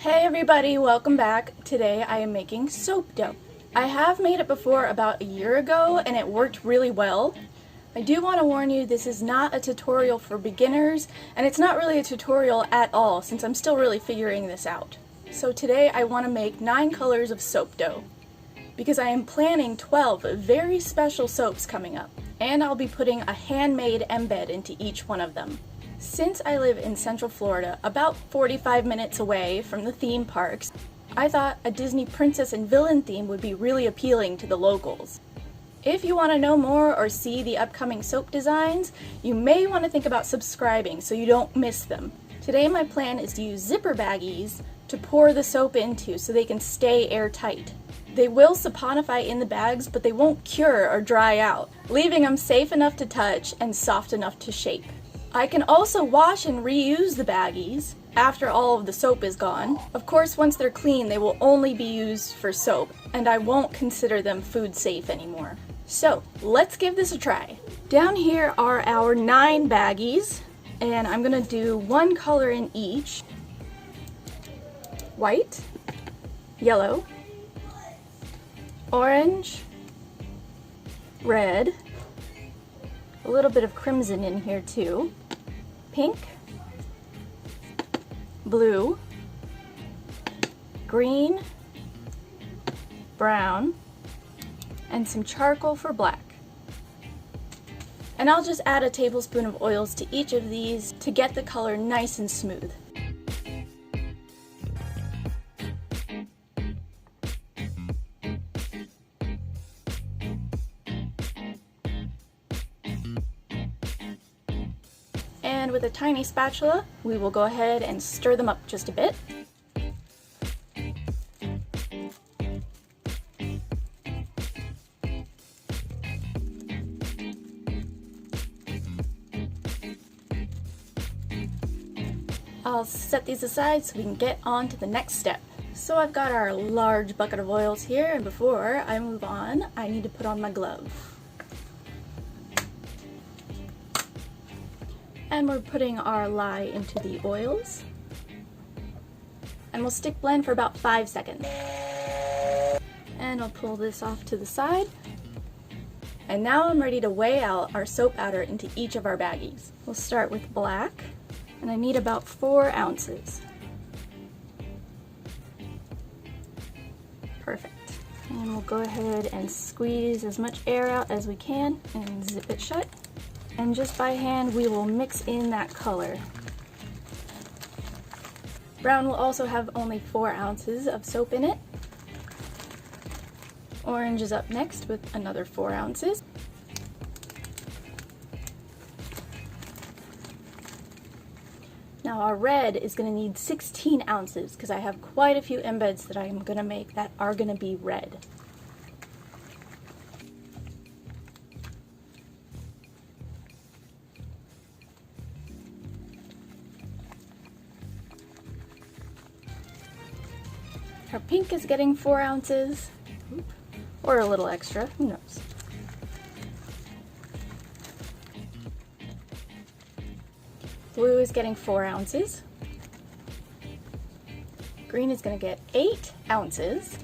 Hey everybody, welcome back. Today I am making soap dough. I have made it before about a year ago and it worked really well. I do want to warn you, this is not a tutorial for beginners, and it's not really a tutorial at all since I'm still really figuring this out. So today I want to make 9 colors of soap dough because I am planning 12 very special soaps coming up, and I'll be putting a handmade embed into each one of them. Since I live in Central Florida, about 45 minutes away from the theme parks, I thought a Disney princess and villain theme would be really appealing to the locals. If you want to know more or see the upcoming soap designs, you may want to think about subscribing so you don't miss them. Today my plan is to use zipper baggies to pour the soap into so they can stay airtight. They will saponify in the bags, but they won't cure or dry out, leaving them safe enough to touch and soft enough to shape. I can also wash and reuse the baggies after all of the soap is gone. Of course, once they're clean, they will only be used for soap, and I won't consider them food safe anymore. So, let's give this a try. Down here are our 9 baggies, and I'm gonna do 1 color in each. White, yellow, orange, red, a little bit of crimson in here too, pink, blue, green, brown, and some charcoal for black. And I'll just add a tablespoon of oils to each of these to get the color nice and smooth. And with a tiny spatula, we will go ahead and stir them up just a bit. I'll set these aside so we can get on to the next step. So I've got our large bucket of oils here, and before I move on, I need to put on my glove. And we're putting our lye into the oils. And we'll stick blend for about 5 seconds. And I'll pull this off to the side. And now I'm ready to weigh out our soap powder into each of our baggies. We'll start with black, and I need about 4 ounces. Perfect. And we'll go ahead and squeeze as much air out as we can and zip it shut. And just by hand, we will mix in that color. Brown will also have only 4 ounces of soap in it. Orange is up next with another 4 ounces. Now our red is going to need 16 ounces because I have quite a few embeds that I'm going to make that are going to be red. Our pink is getting 4 ounces, or a little extra, who knows. Blue is getting 4 ounces. Green is going to get 8 ounces.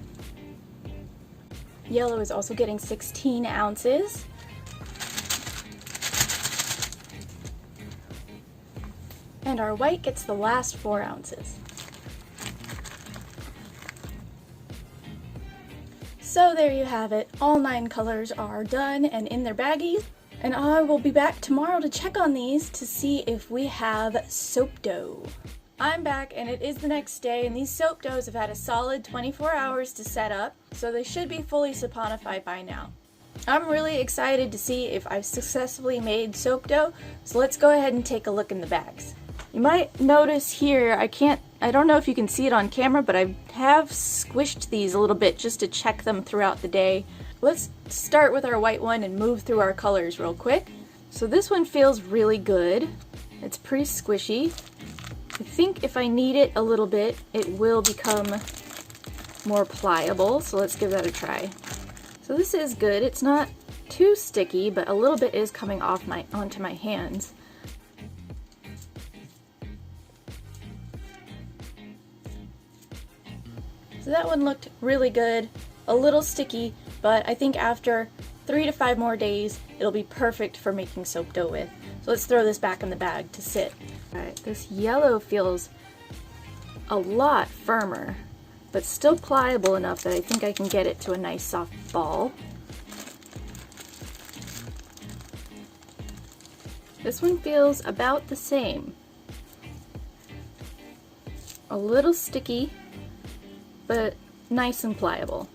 Yellow is also getting 16 ounces. And our white gets the last 4 ounces. So there you have it, all 9 colors are done and in their baggies, and I will be back tomorrow to check on these to see if we have soap dough. I'm back and it is the next day, and these soap doughs have had a solid 24 hours to set up, so they should be fully saponified by now. I'm really excited to see if I've successfully made soap dough, so let's go ahead and take a look in the bags. You might notice here, I don't know if you can see it on camera, but I have squished these a little bit just to check them throughout the day. Let's start with our white one and move through our colors real quick. So this one feels really good. It's pretty squishy. I think if I knead it a little bit, it will become more pliable, so let's give that a try. So this is good. It's not too sticky, but a little bit is coming off onto my hands. So that one looked really good, a little sticky, but I think after 3 to 5 more days, it'll be perfect for making soap dough with. So let's throw this back in the bag to sit. Alright, this yellow feels a lot firmer, but still pliable enough that I think I can get it to a nice soft ball. This one feels about the same. A little sticky, but nice and pliable.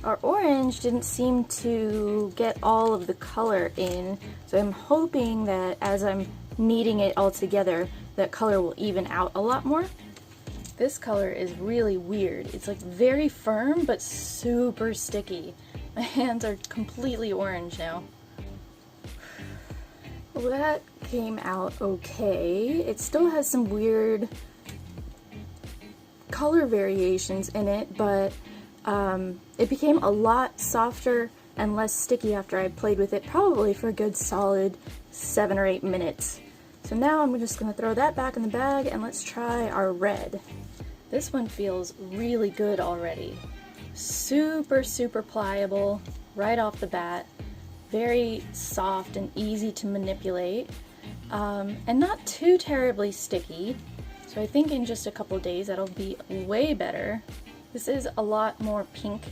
Our orange didn't seem to get all of the color in, so I'm hoping that as I'm kneading it all together, that color will even out a lot more. This color is really weird. It's like very firm, but super sticky. My hands are completely orange now. Well, that came out okay. It still has some weird color variations in it, but it became a lot softer and less sticky after I played with it, probably for a good solid 7 or 8 minutes. So now I'm just going to throw that back in the bag and let's try our red. This one feels really good already. Super, super pliable right off the bat. Very soft and easy to manipulate, and not too terribly sticky. So I think in just a couple days that'll be way better. This is a lot more pink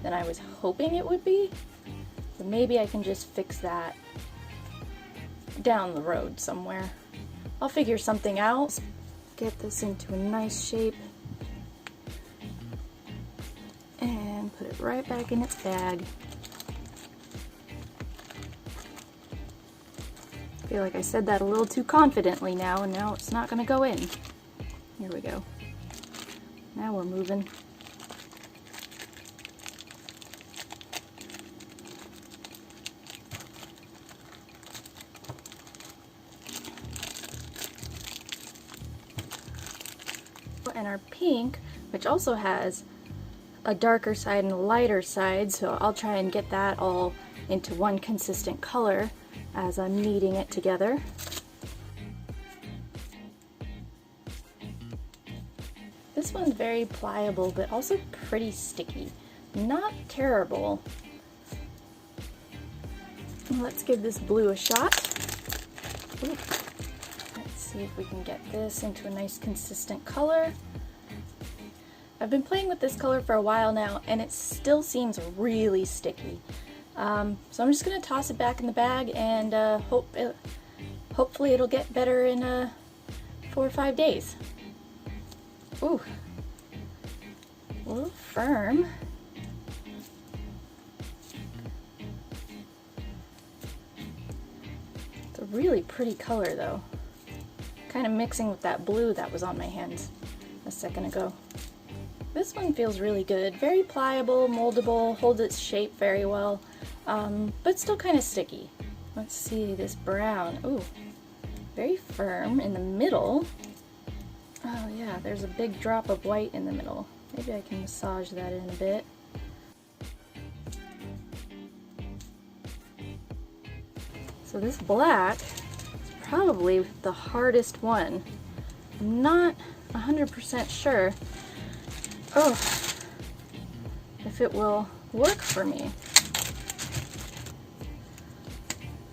than I was hoping it would be, so maybe I can just fix that down the road somewhere. I'll figure something out. Get this into a nice shape and put it right back in its bag. I feel like I said that a little too confidently now, and now it's not going to go in. Here we go. Now we're moving. And our pink, which also has a darker side and a lighter side, so I'll try and get that all into one consistent color as I'm kneading it together. This one's very pliable, but also pretty sticky. Not terrible. Let's give this blue a shot. Ooh. Let's see if we can get this into a nice consistent color. I've been playing with this color for a while now, and it still seems really sticky. So I'm just going to toss it back in the bag and hopefully it'll get better in 4 or 5 days. Ooh, a little firm. It's a really pretty color though. Kind of mixing with that blue that was on my hands a second ago. This one feels really good. Very pliable, moldable, holds its shape very well, but still kind of sticky. Let's see this brown. Ooh, very firm in the middle. Oh yeah, there's a big drop of white in the middle. Maybe I can massage that in a bit. So this black is probably the hardest one. I'm not 100% sure if it will work for me.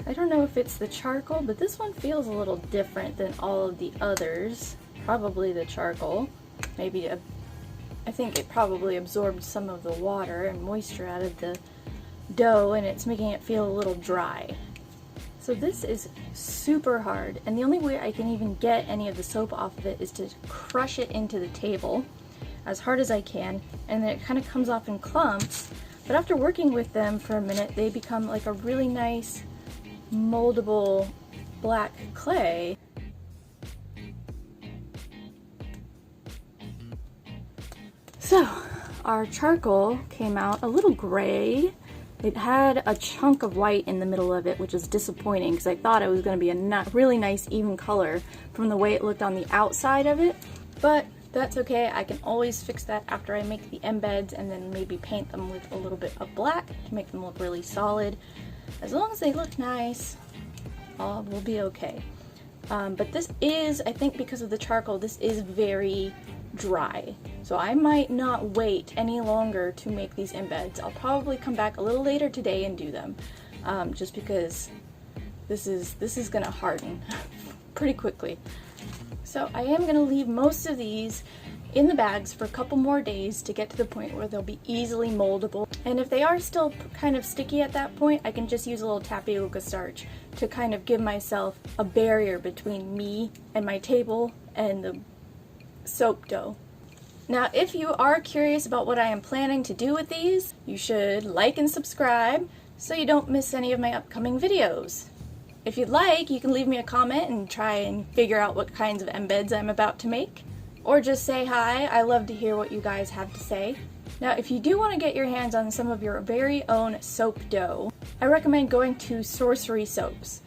I don't know if it's the charcoal, but this one feels a little different than all of the others. Probably the charcoal. Maybe I think it probably absorbed some of the water and moisture out of the dough, and it's making it feel a little dry. So this is super hard, and the only way I can even get any of the soap off of it is to crush it into the table as hard as I can, and then it kind of comes off in clumps, but after working with them for a minute they become like a really nice moldable black clay. So our charcoal came out a little gray. It had a chunk of white in the middle of it, which is disappointing because I thought it was going to be a really nice even color from the way it looked on the outside of it, but that's okay. I can always fix that after I make the embeds and then maybe paint them with a little bit of black to make them look really solid. As long as they look nice, we'll be okay. But this is, I think because of the charcoal, this is very dry. So I might not wait any longer to make these embeds. I'll probably come back a little later today and do them, just because this is gonna harden pretty quickly. So I am gonna leave most of these in the bags for a couple more days to get to the point where they'll be easily moldable. And if they are still kind of sticky at that point, I can just use a little tapioca starch to kind of give myself a barrier between me and my table and the soap dough. Now, if you are curious about what I am planning to do with these, you should like and subscribe so you don't miss any of my upcoming videos. If you'd like, you can leave me a comment and try and figure out what kinds of embeds I'm about to make. Or just say hi. I love to hear what you guys have to say. Now, if you do want to get your hands on some of your very own soap dough, I recommend going to Sorcery soaps.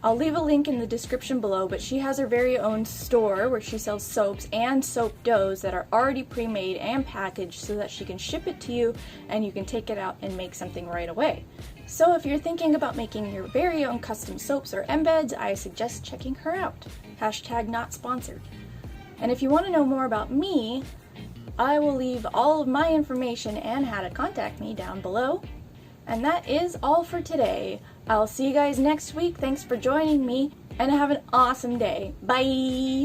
I'll leave a link in the description below, but she has her very own store where she sells soaps and soap doughs that are already pre-made and packaged so that she can ship it to you and you can take it out and make something right away. So if you're thinking about making your very own custom soaps or embeds, I suggest checking her out. Hashtag not sponsored. And if you want to know more about me, I will leave all of my information and how to contact me down below. And that is all for today. I'll see you guys next week. Thanks for joining me, and have an awesome day. Bye!